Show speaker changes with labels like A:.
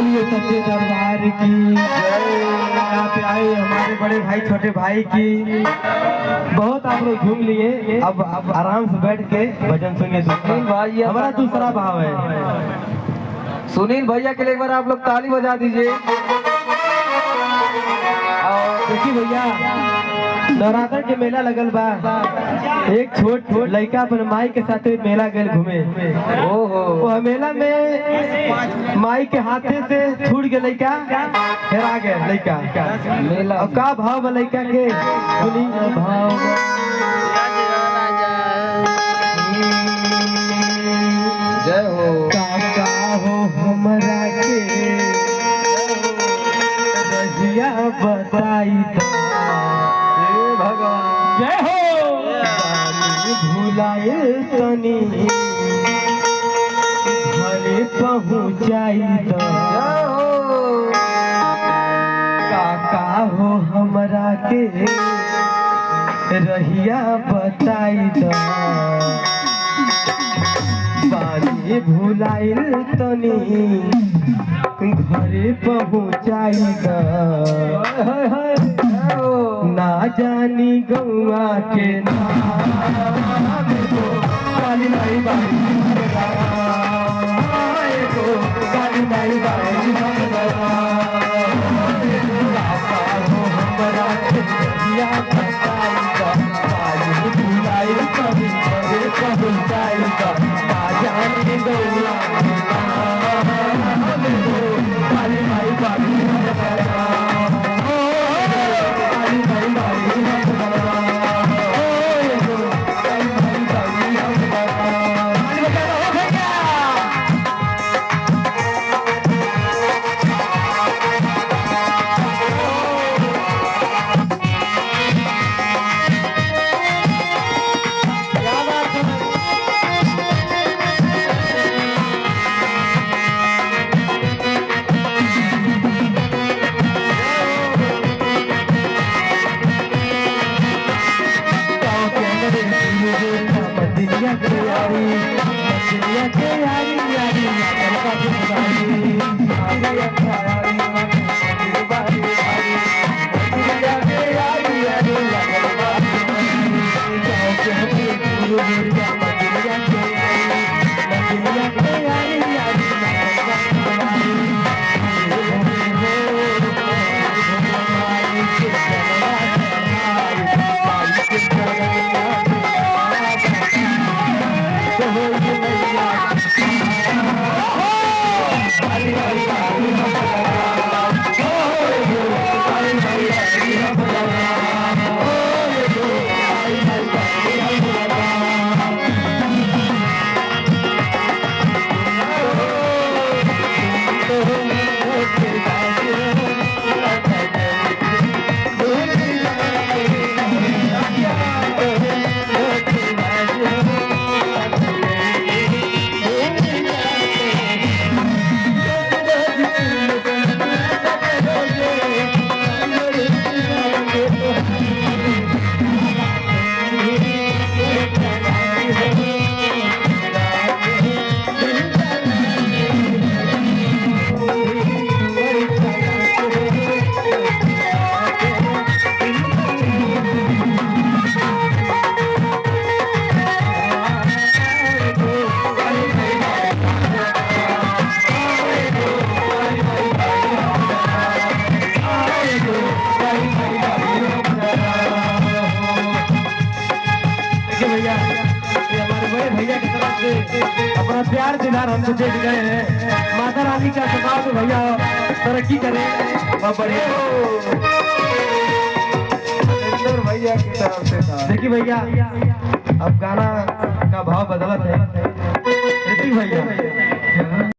A: बोलिए सच्चे दरबार की यहाँ पे आए हमारे बड़े भाई छोटे भाई की। बहुत आप लोग झूम लिए, अब आराम से बैठ के भजन सुनिए।
B: भाई
A: हमारा दूसरा भाव है।
B: सुनील भैया के लिए एक बार आप लोग ताली बजा दीजिए।
A: देखिए भैया, नवरात्र के मेला लगल बा। एक छोट लड़का अपन माई के साथ मेला गए घूमे।
B: ओहो,
A: वो मेला में माई के हाथे से छूट गए लड़का, हेरा गए लड़का।
B: मेला
A: अब का भाव बा लड़का के सुनी भाव।
B: जय हो
A: काका हो हमरा के रहिया बताई
B: भगवान।
A: जय हो भुलाए तनी घरे पहुँचाई
B: जय हो
A: काका हो हमरा के रहिया बताई पानी भुलाइल तनी घरे पहुँचाई ना जानी गौआ के काली माई बाई काली माई बाई हमरा के रहिया बताई पानी भुलाइल तनी घरे पहुँचाई ना जानी गौआ काली माई बाई अपना प्यार दिलार हमसे देख गए हैं। माता रानी का समाज भैया तरक्की करे और बढ़े।
B: भैया की तरफ से था।
A: देखिए भैया, अब गाना का भाव बदलत है। ऋतिक भैया